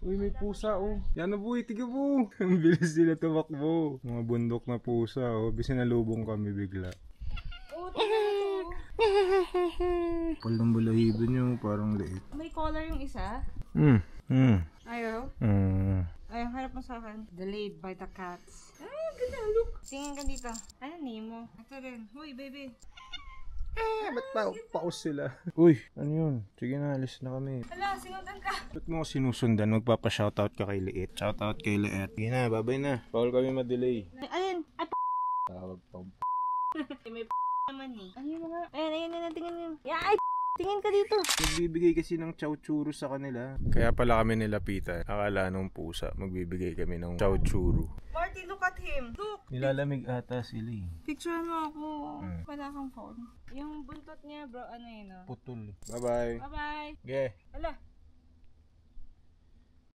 Uy, may pusa oh. Yan na boy, tiga po. Ang bilis nila tumakbo. Mga bundok na pusa oh. Bisin nalubong kami bigla. Oh, tingnan ito. Palang balahibo nyo, parang liit. May collar yung isa. Ayaw? Ayaw, harap mo sa akin. Delayed by the cats. Ah, ganda, look. Tingin ka dito. Ano, Nemo? Ito rin. Hoy, baby. Ba't paus sila? Uy, ano yun? Sige na, alis na kami. Hala, sinundan ka. Ba't mo ako sinusundan? Magpapa-shoutout ka kay Liit. Shoutout kay Liit. Sige na, babay na. Bawal kami ma-delay. Ayun. Ay, Tawag pang may naman eh. Ano yung mga? Ayan, tingin yun. Ay, tingin ka dito. Nagbibigay kasi ng chow churro sa kanila. Kaya pala kami nilapitan. Akala nung pusa, magbibigay kami ng chow churro. Marty, look at him. Look. Nilalamig ata sila eh. Picture mo ako. Wala kang phone. Yung buntot niya, bro, ano yun, no? Putol. Bye-bye. Bye-bye. Okay. Hala,